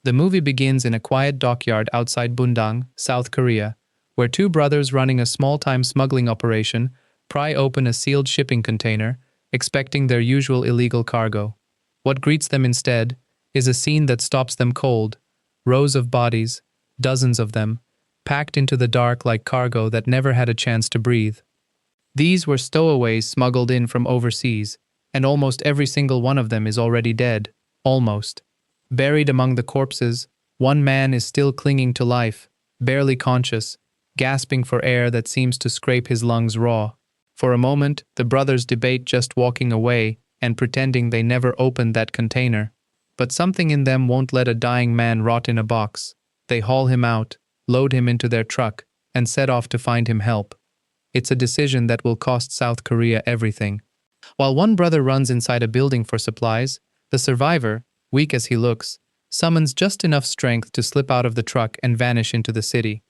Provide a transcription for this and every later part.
The movie begins in a quiet dockyard outside Bundang, South Korea, where two brothers running a small-time smuggling operation pry open a sealed shipping container, expecting their usual illegal cargo. What greets them instead is a scene that stops them cold: rows of bodies, dozens of them, packed into the dark like cargo that never had a chance to breathe. These were stowaways smuggled in from overseas, and almost every single one of them is already dead. Almost. Buried among the corpses, one man is still clinging to life, barely conscious, gasping for air that seems to scrape his lungs raw. For a moment, the brothers debate just walking away and pretending they never opened that container. But something in them won't let a dying man rot in a box. They haul him out, load him into their truck, and set off to find him help. It's a decision that will cost South Korea everything. While one brother runs inside a building for supplies, the survivor, weak as he looks, summons just enough strength to slip out of the truck and vanish into the city.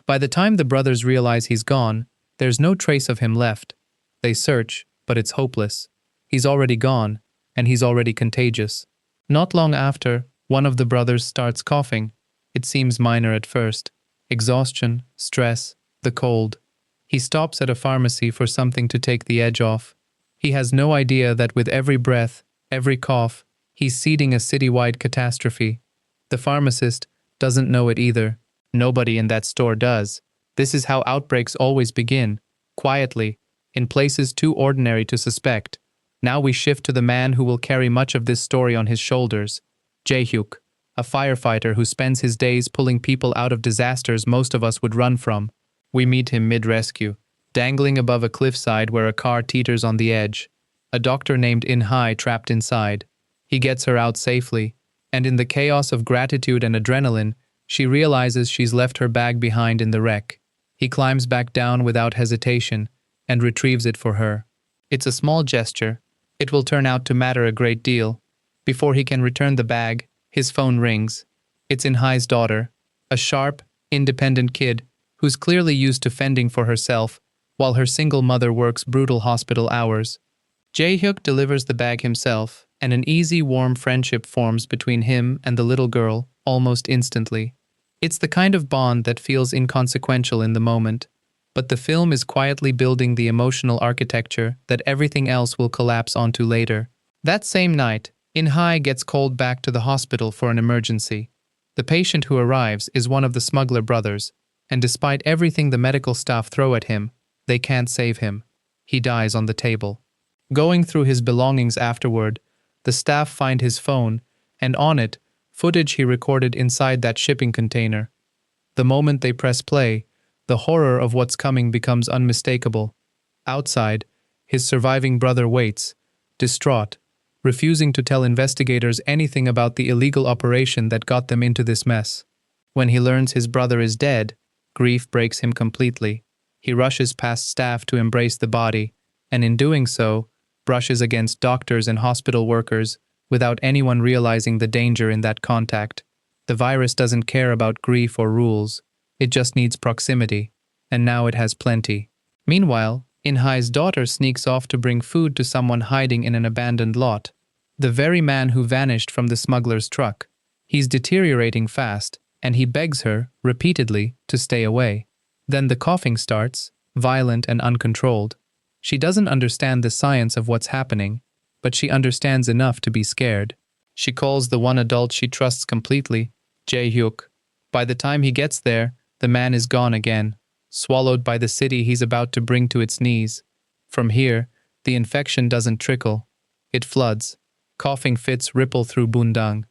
By the time the brothers realize he's gone, there's no trace of him left. They search, but it's hopeless. He's already gone, and he's already contagious. Not long after, one of the brothers starts coughing. It seems minor at first. Exhaustion, stress, the cold. He stops at a pharmacy for something to take the edge off. He has no idea that with every breath, every cough, he's seeding a citywide catastrophe. The pharmacist doesn't know it either. Nobody in that store does. This is how outbreaks always begin, quietly, in places too ordinary to suspect. Now we shift to the man who will carry much of this story on his shoulders, Jae-hyuk, a firefighter who spends his days pulling people out of disasters most of us would run from. We meet him mid-rescue, dangling above a cliffside where a car teeters on the edge. A doctor named In-hae trapped inside. He gets her out safely, and in the chaos of gratitude and adrenaline, she realizes she's left her bag behind in the wreck. He climbs back down without hesitation and retrieves it for her. It's a small gesture. It will turn out to matter a great deal. Before he can return the bag, his phone rings. It's In-hae's daughter, a sharp, independent kid who's clearly used to fending for herself while her single mother works brutal hospital hours. Jae-hyuk delivers the bag himself, and an easy, warm friendship forms between him and the little girl almost instantly. It's the kind of bond that feels inconsequential in the moment, but the film is quietly building the emotional architecture that everything else will collapse onto later. That same night, In-hae gets called back to the hospital for an emergency. The patient who arrives is one of the smuggler brothers, and despite everything the medical staff throw at him, they can't save him. He dies on the table. Going through his belongings afterward, the staff find his phone, and on it, footage he recorded inside that shipping container. The moment they press play, the horror of what's coming becomes unmistakable. Outside, his surviving brother waits, distraught, refusing to tell investigators anything about the illegal operation that got them into this mess. When he learns his brother is dead, grief breaks him completely. He rushes past staff to embrace the body, and in doing so, brushes against doctors and hospital workers without anyone realizing the danger in that contact. The virus doesn't care about grief or rules. It just needs proximity, and now it has plenty. Meanwhile, In-hae's daughter sneaks off to bring food to someone hiding in an abandoned lot. The very man who vanished from the smuggler's truck. He's deteriorating fast, and he begs her, repeatedly, to stay away. Then the coughing starts, violent and uncontrolled. She doesn't understand the science of what's happening, but she understands enough to be scared. She calls the one adult she trusts completely, Jae-hyuk. By the time he gets there, the man is gone again, swallowed by the city he's about to bring to its knees. From here, the infection doesn't trickle. It floods. Coughing fits ripple through Bundang.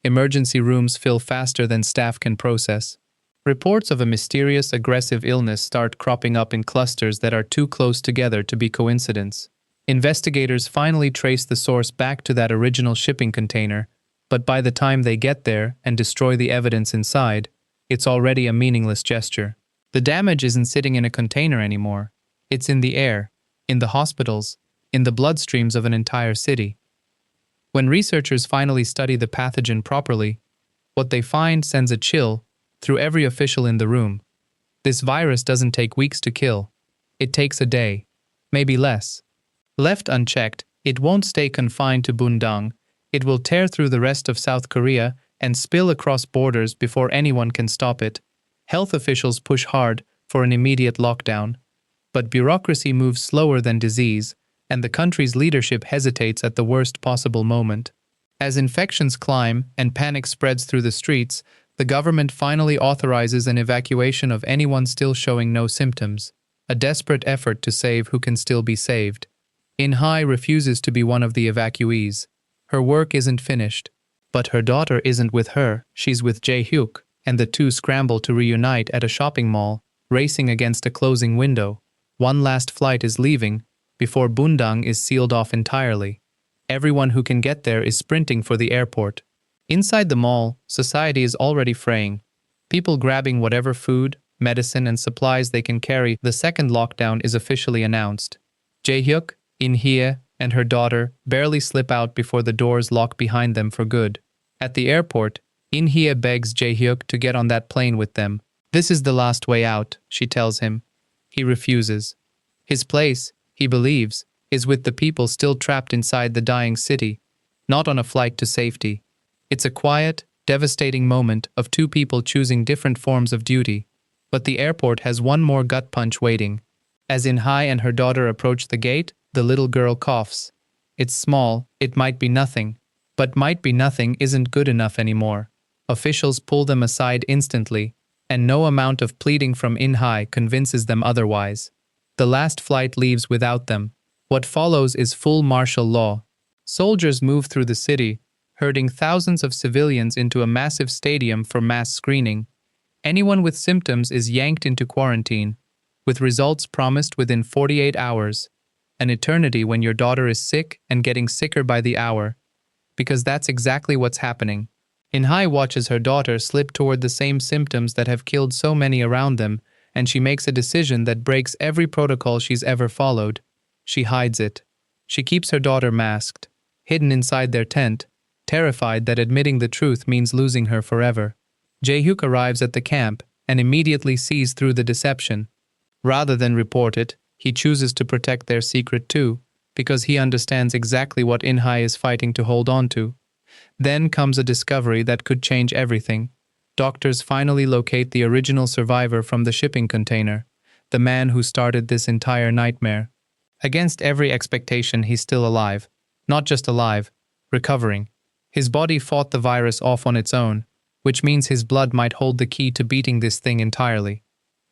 Emergency rooms fill faster than staff can process. Reports of a mysterious, aggressive illness start cropping up in clusters that are too close together to be coincidence. Investigators finally trace the source back to that original shipping container, but by the time they get there and destroy the evidence inside, it's already a meaningless gesture. The damage isn't sitting in a container anymore. It's in the air, in the hospitals, in the bloodstreams of an entire city. When researchers finally study the pathogen properly, what they find sends a chill through every official in the room. This virus doesn't take weeks to kill. It takes a day, maybe less. Left unchecked, it won't stay confined to Bundang. It will tear through the rest of South Korea and spill across borders before anyone can stop it. Health officials push hard for an immediate lockdown. But bureaucracy moves slower than disease, and the country's leadership hesitates at the worst possible moment. As infections climb and panic spreads through the streets, the government finally authorizes an evacuation of anyone still showing no symptoms, a desperate effort to save who can still be saved. In-hai refuses to be one of the evacuees. Her work isn't finished. But her daughter isn't with her, she's with Jae-hyuk, and the two scramble to reunite at a shopping mall, racing against a closing window. One last flight is leaving, before Bundang is sealed off entirely. Everyone who can get there is sprinting for the airport. Inside the mall, society is already fraying. People grabbing whatever food, medicine, and supplies they can carry. The second lockdown is officially announced. Jae-hyuk, In-hye, and her daughter barely slip out before the doors lock behind them for good. At the airport, In-hye begs Jae-hyuk to get on that plane with them. This is the last way out, she tells him. He refuses. His place, he believes, is with the people still trapped inside the dying city, not on a flight to safety. It's a quiet, devastating moment of two people choosing different forms of duty. But the airport has one more gut punch waiting. As In-hye and her daughter approach the gate, the little girl coughs. It's small, it might be nothing. But might be nothing isn't good enough anymore. Officials pull them aside instantly, and no amount of pleading from In-hye convinces them otherwise. The last flight leaves without them. What follows is full martial law. Soldiers move through the city, herding thousands of civilians into a massive stadium for mass screening. Anyone with symptoms is yanked into quarantine, with results promised within 48 hours. An eternity when your daughter is sick and getting sicker by the hour. Because that's exactly what's happening. In-hye watches her daughter slip toward the same symptoms that have killed so many around them, and she makes a decision that breaks every protocol she's ever followed. She hides it. She keeps her daughter masked, hidden inside their tent, terrified that admitting the truth means losing her forever. Jae-hyuk arrives at the camp and immediately sees through the deception. Rather than report it, he chooses to protect their secret too, because he understands exactly what In-hye is fighting to hold on to. Then comes a discovery that could change everything. Doctors finally locate the original survivor from the shipping container, the man who started this entire nightmare. Against every expectation, he's still alive. Not just alive, recovering. His body fought the virus off on its own, which means his blood might hold the key to beating this thing entirely.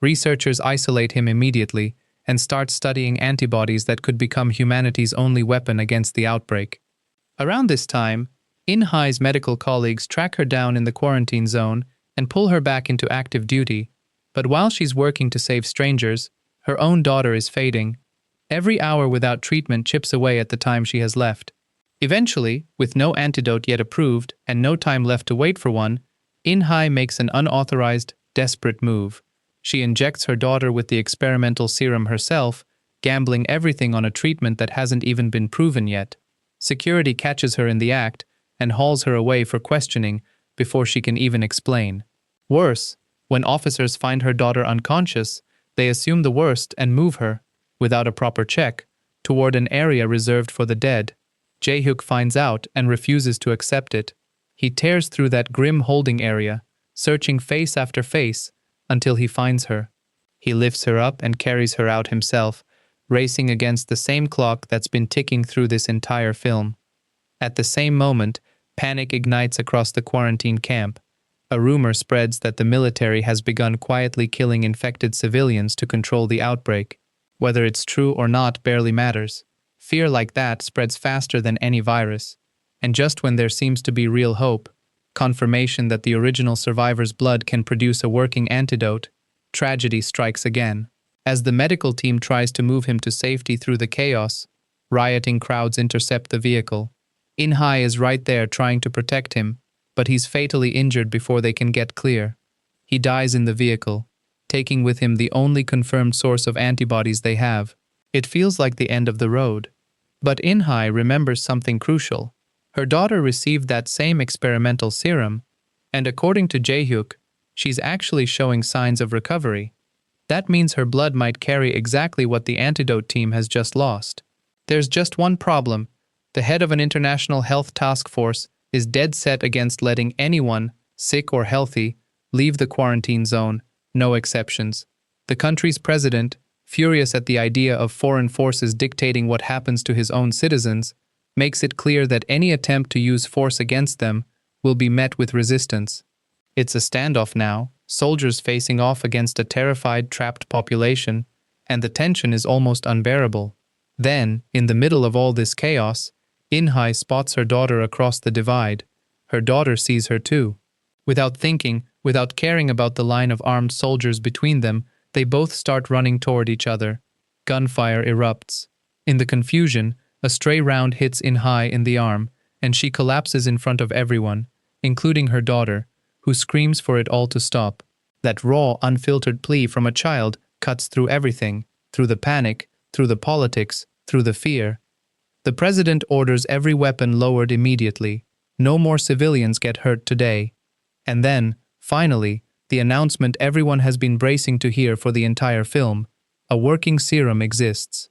Researchers isolate him immediately and start studying antibodies that could become humanity's only weapon against the outbreak. Around this time, In-hye's medical colleagues track her down in the quarantine zone and pull her back into active duty. But while she's working to save strangers, her own daughter is fading. Every hour without treatment chips away at the time she has left. Eventually, with no antidote yet approved and no time left to wait for one, In-hye makes an unauthorized, desperate move. She injects her daughter with the experimental serum herself, gambling everything on a treatment that hasn't even been proven yet. Security catches her in the act and hauls her away for questioning before she can even explain. Worse, when officers find her daughter unconscious, they assume the worst and move her, without a proper check, toward an area reserved for the dead. Jae-hyuk finds out and refuses to accept it. He tears through that grim holding area, searching face after face, until he finds her. He lifts her up and carries her out himself, racing against the same clock that's been ticking through this entire film. At the same moment, panic ignites across the quarantine camp. A rumor spreads that the military has begun quietly killing infected civilians to control the outbreak. Whether it's true or not barely matters. Fear like that spreads faster than any virus. And just when there seems to be real hope, confirmation that the original survivor's blood can produce a working antidote, tragedy strikes again. As the medical team tries to move him to safety through the chaos, rioting crowds intercept the vehicle. In-hye is right there trying to protect him, but he's fatally injured before they can get clear. He dies in the vehicle, taking with him the only confirmed source of antibodies they have. It feels like the end of the road. But In-hye remembers something crucial. Her daughter received that same experimental serum, and according to Jae-hyuk, she's actually showing signs of recovery. That means her blood might carry exactly what the antidote team has just lost. There's just one problem. The head of an international health task force is dead set against letting anyone, sick or healthy, leave the quarantine zone, no exceptions. The country's president, furious at the idea of foreign forces dictating what happens to his own citizens, makes it clear that any attempt to use force against them will be met with resistance. It's a standoff now, soldiers facing off against a terrified, trapped population, and the tension is almost unbearable. Then, in the middle of all this chaos, In-hai spots her daughter across the divide. Her daughter sees her too. Without thinking, without caring about the line of armed soldiers between them, they both start running toward each other. Gunfire erupts. In the confusion, a stray round hits In-hai in the arm, and she collapses in front of everyone, including her daughter, who screams for it all to stop. That raw, unfiltered plea from a child cuts through everything, through the panic, through the politics, through the fear. The president orders every weapon lowered immediately. No more civilians get hurt today. And then, finally, the announcement everyone has been bracing to hear for the entire film: a working serum exists.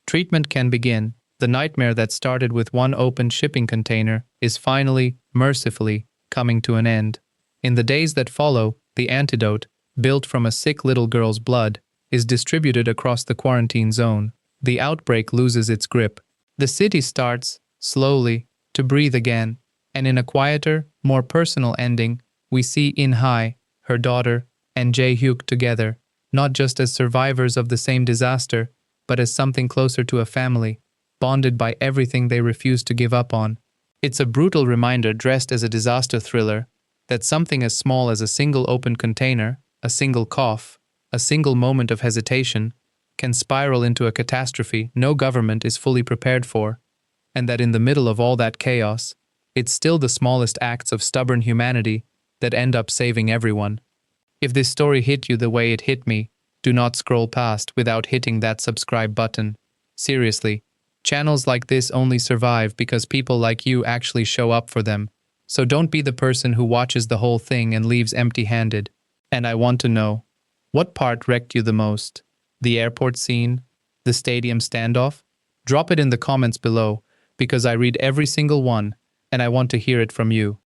Treatment can begin. The nightmare that started with one open shipping container is finally, mercifully, coming to an end. In the days that follow, the antidote, built from a sick little girl's blood, is distributed across the quarantine zone. The outbreak loses its grip. The city starts, slowly, to breathe again, and in a quieter, more personal ending, we see In-hai, her daughter, and Jae-hyuk together, not just as survivors of the same disaster, but as something closer to a family, bonded by everything they refuse to give up on. It's a brutal reminder dressed as a disaster thriller that something as small as a single open container, a single cough, a single moment of hesitation, can spiral into a catastrophe no government is fully prepared for, and that in the middle of all that chaos, it's still the smallest acts of stubborn humanity that end up saving everyone. If this story hit you the way it hit me, do not scroll past without hitting that subscribe button. Seriously, channels like this only survive because people like you actually show up for them. So don't be the person who watches the whole thing and leaves empty-handed. And I want to know, what part wrecked you the most? The airport scene? The stadium standoff? Drop it in the comments below, because I read every single one, and I want to hear it from you.